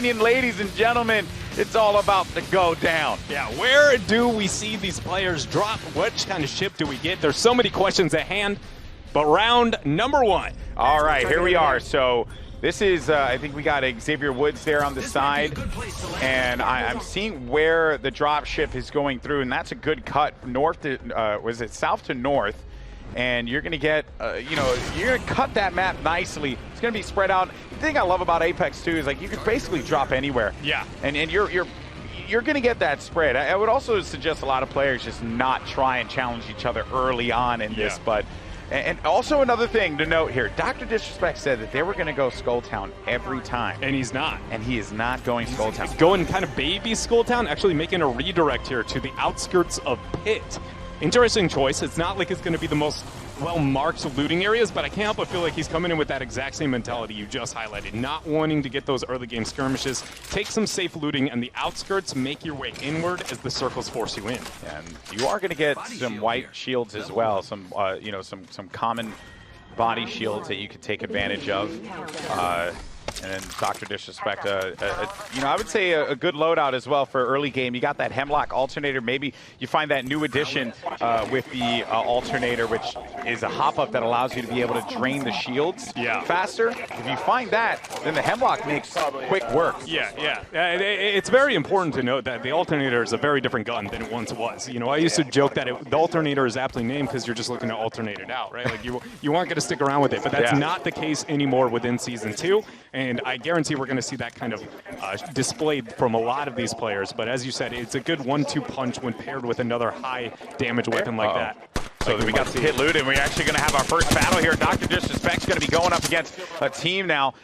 Ladies and gentlemen, it's all about the go down. Yeah, where do we see these players drop? Which kind of ship do we get? There's so many questions at hand, but round number one. All right, here we are. So this is, I think we got Xavier Woods there on the side, and I'm seeing where the drop ship is going through, and that's a good cut north to, was it south to north? And you're going to get, you're going to cut that map nicely. It's going to be spread out. The thing I love about Apex too is like you can basically drop anywhere. Yeah. And you're going to get that spread. I would also suggest a lot of players just not try and challenge each other early on in this. But and also another thing to note here, DrDisrespect said that they were going to go Skulltown every time. And he's not. And he is not going Skulltown. He's going kind of baby Skulltown, actually making a redirect here to the outskirts of Pit. Interesting choice. It's not like it's going to be the most well-marked looting areas, but I can't help but feel like he's coming in with that exact same mentality you just highlighted, not wanting to get those early game skirmishes. Take some safe looting, and the outskirts make your way inward as the circles force you in. And you are going to get some white shields as well, some some common body shields that you could take advantage of. And then DrDisrespect, I would say a good loadout as well for early game. You got that Hemlock alternator. Maybe you find that new addition with the alternator, which is a hop-up that allows you to be able to drain the shields faster. If you find that, then the Hemlock makes quick work. It's very important to note that the alternator is a very different gun than it once was. You know, I used to joke that the alternator is aptly named because you're just looking to alternate it out, right? Like you aren't going to stick around with it, but that's not the case anymore within Season 2. And I guarantee we're going to see that kind of displayed from a lot of these players. But as you said, it's a good 1-2 punch when paired with another high damage weapon like that. So we got the hit loot, and we're actually going to have our first battle here. DrDisrespect's going to be going up against a team now.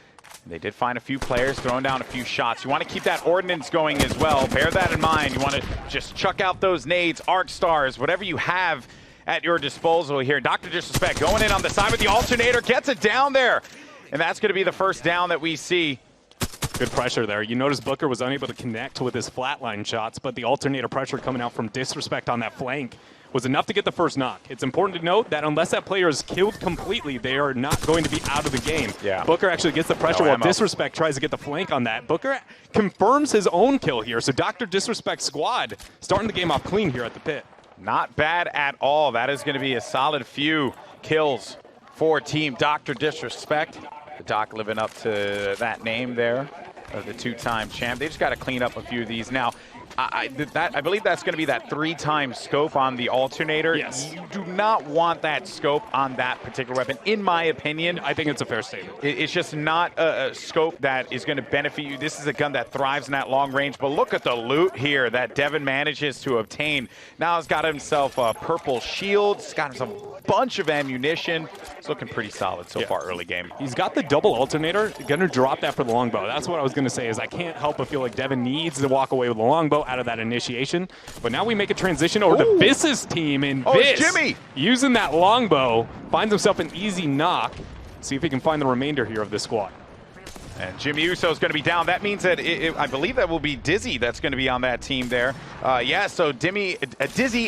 They did find a few players throwing down a few shots. You want to keep that ordnance going as well. Bear that in mind. You want to just chuck out those nades, arc stars, whatever you have at your disposal here. DrDisrespect going in on the side with the alternator, gets it down there. And that's going to be the first down that we see. Good pressure there. You notice Booker was unable to connect with his flatline shots, but the alternator pressure coming out from Disrespect on that flank was enough to get the first knock. It's important to note that unless that player is killed completely, they are not going to be out of the game. Yeah. Booker actually gets the pressure while Disrespect tries to get the flank on that. Booker confirms his own kill here, so DrDisrespect's squad starting the game off clean here at the pit. Not bad at all. That is going to be a solid few kills for Team DrDisrespect. The Doc living up to that name there of the two-time champ. They just got to clean up a few of these. Now, I believe that's going to be that 3-time scope on the alternator. Yes. You do not want that scope on that particular weapon, in my opinion. I think it's a fair statement. It's just not a scope that is going to benefit you. This is a gun that thrives in that long range. But look at the loot here that Devin manages to obtain. Now he's got himself a purple shield. He's got himself a bunch of ammunition. It's looking pretty solid so far early game. He's got the double alternator. Going to drop that for the longbow. That's what I was going to say is I can't help but feel like Devin needs to walk away with the longbow out of that initiation. But now we make a transition over to Biss's team, and Biss, Jimmy, using that longbow, finds himself an easy knock. See if he can find the remainder here of this squad. And Jimmy Uso is going to be down. That means that I believe that will be Dizzy that's going to be on that team there. So Dizzy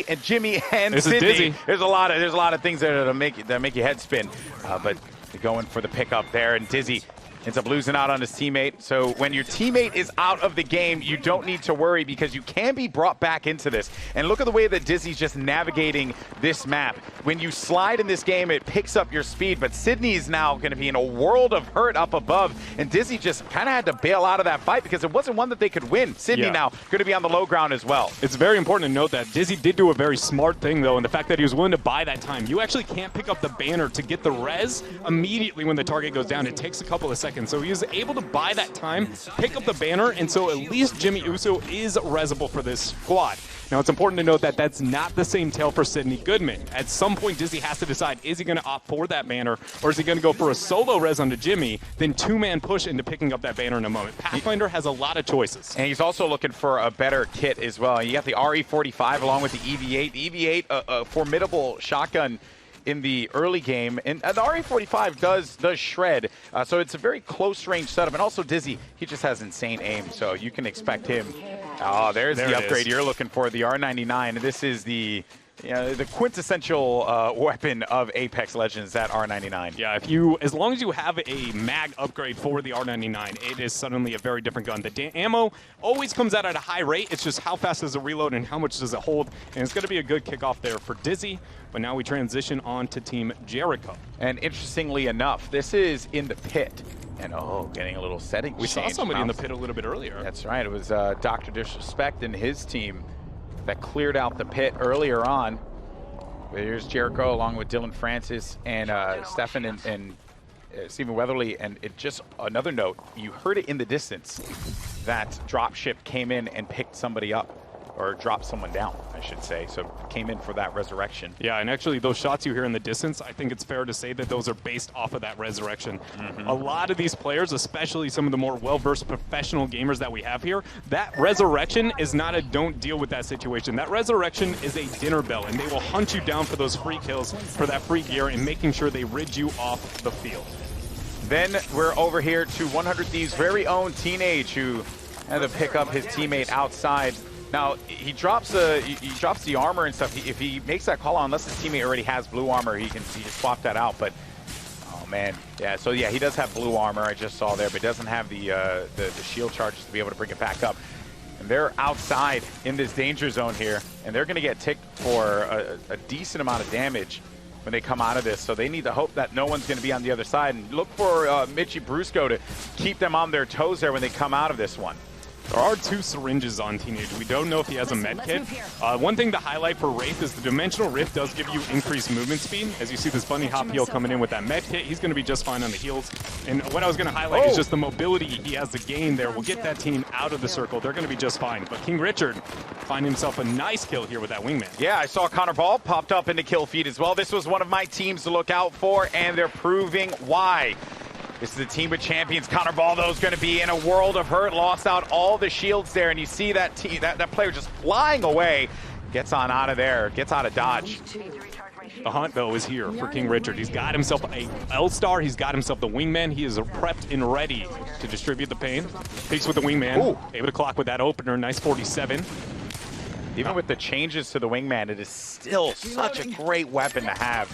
and Jimmy and Sydney. There's a lot of things that make your head spin. But they're going for the pickup there, and Dizzy ends up losing out on his teammate. So when your teammate is out of the game, you don't need to worry because you can be brought back into this. And look at the way that Dizzy's just navigating this map. When you slide in this game, it picks up your speed, but Sydney is now going to be in a world of hurt up above, and Dizzy just kind of had to bail out of that fight because it wasn't one that they could win. Sydney now going to be on the low ground as well. It's very important to note that Dizzy did do a very smart thing, though, and the fact that he was willing to buy that time. You actually can't pick up the banner to get the res immediately when the target goes down. It takes a couple of seconds. So he was able to buy that time, pick up the banner, and so at least Jimmy Uso is resable for this squad. Now, it's important to note that that's not the same tale for Sydney Goodman. At some point, Dizzy has to decide, is he going to opt for that banner, or is he going to go for a solo res onto Jimmy, then two-man push into picking up that banner in a moment? Pathfinder has a lot of choices. And he's also looking for a better kit as well. You got the RE45 along with the EV8. The EV8, a formidable shotgun in the early game, and the RE45 does shred, so it's a very close range setup. And also Dizzy, he just has insane aim, so you can expect him. Oh, there's the upgrade you're looking for, the R99. This is the the quintessential weapon of Apex Legends, that R99. Yeah, as long as you have a mag upgrade for the R99, it is suddenly a very different gun. The ammo always comes out at a high rate. It's just how fast does it reload and how much does it hold. And it's going to be a good kickoff there for Dizzy. But now we transition on to Team Jericho. And interestingly enough, this is in the pit. And getting a little setting change. We saw somebody in the pit a little bit earlier. That's right. It was DrDisrespect and his team that cleared out the pit earlier on. Here's Jericho along with Dylan Francis and Stefan and Stephen Weatherly. And it just another note, you heard it in the distance that Dropship came in and picked somebody up, or dropped someone down, I should say. So came in for that resurrection. Yeah, and actually those shots you hear in the distance, I think it's fair to say that those are based off of that resurrection. A lot of these players, especially some of the more well-versed professional gamers that we have here, that resurrection is not a don't deal with that situation. That resurrection is a dinner bell, and they will hunt you down for those free kills, for that free gear, and making sure they rid you off the field. Then we're over here to 100 Thieves' very own Teenage, who had to pick up his teammate outside. Now, he drops the armor and stuff. If he makes that call, unless his teammate already has blue armor, he can just swap that out. But, oh man, yeah. So yeah, he does have blue armor. I just saw there, but doesn't have the shield charges to be able to bring it back up. And they're outside in this danger zone here, and they're going to get ticked for a decent amount of damage when they come out of this. So they need to hope that no one's going to be on the other side, and look for Mitchy Brusco to keep them on their toes there when they come out of this one. There are 2 syringes on Teenage. We don't know if he has a med kit. One thing to highlight for Wraith is the Dimensional Rift does give you increased movement speed. As you see this bunny hop heal coming in with that med kit, he's going to be just fine on the heals. And what I was going to highlight is just the mobility he has to gain there will get that team out of the circle. They're going to be just fine. But King Richard find himself a nice kill here with that wingman. Yeah, I saw Connor Ball popped up in the kill feed as well. This was one of my teams to look out for, and they're proving why. This is a team of champions. Connor Ball, though, is going to be in a world of hurt. Lost out all the shields there, and you see that that player just flying away. Gets on out of there, gets out of dodge. The hunt, though, is here for King Richard. He's got himself a L-Star. He's got himself the wingman. He is prepped and ready to distribute the pain. Peeks with the wingman. Ooh. Able to clock with that opener. Nice 47. Even with the changes to the wingman, it is still such a great weapon to have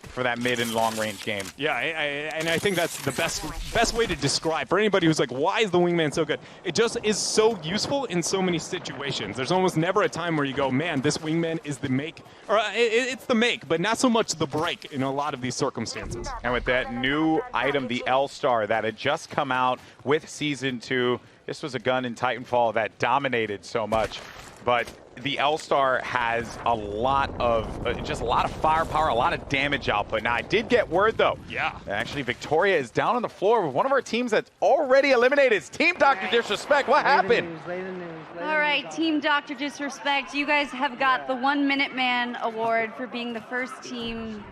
for that mid and long range game. Yeah, and I think that's the best way to describe for anybody who's like, why is the wingman so good? It just is so useful in so many situations. There's almost never a time where you go, man, this wingman is the make, or it's the make, but not so much the break in a lot of these circumstances. And with that new item, the L-Star, that had just come out with Season 2, this was a gun in Titanfall that dominated so much, but the L-Star has a lot of, just a lot of firepower, a lot of damage output. Now, I did get word, though. Yeah. Actually, Victoria is down on the floor with one of our teams that's already eliminated. It's Team DrDisrespect. What happened? All right, Team DrDisrespect, you guys have got the 1 Minute Man award for being the first team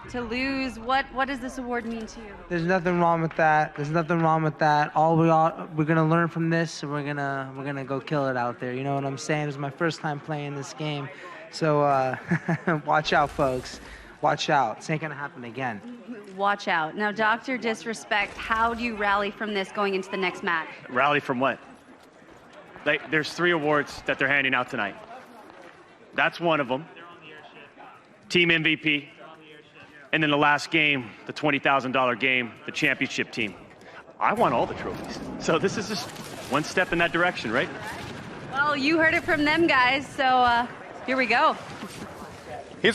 to lose. What does this award mean to you? There's nothing wrong with that. There's nothing wrong with that. We're gonna learn from this, and we're gonna go kill it out there. You know what I'm saying? It's my first time playing this game, so watch out, folks. Watch out. This ain't gonna happen again. Watch out. Now, DrDisrespect, how do you rally from this going into the next match? Rally from what? There's 3 awards that they're handing out tonight. That's one of them. Team MVP. And then the last game, the $20,000 game, the championship team. I want all the trophies. So this is just one step in that direction, right? Well, you heard it from them, guys, so here we go.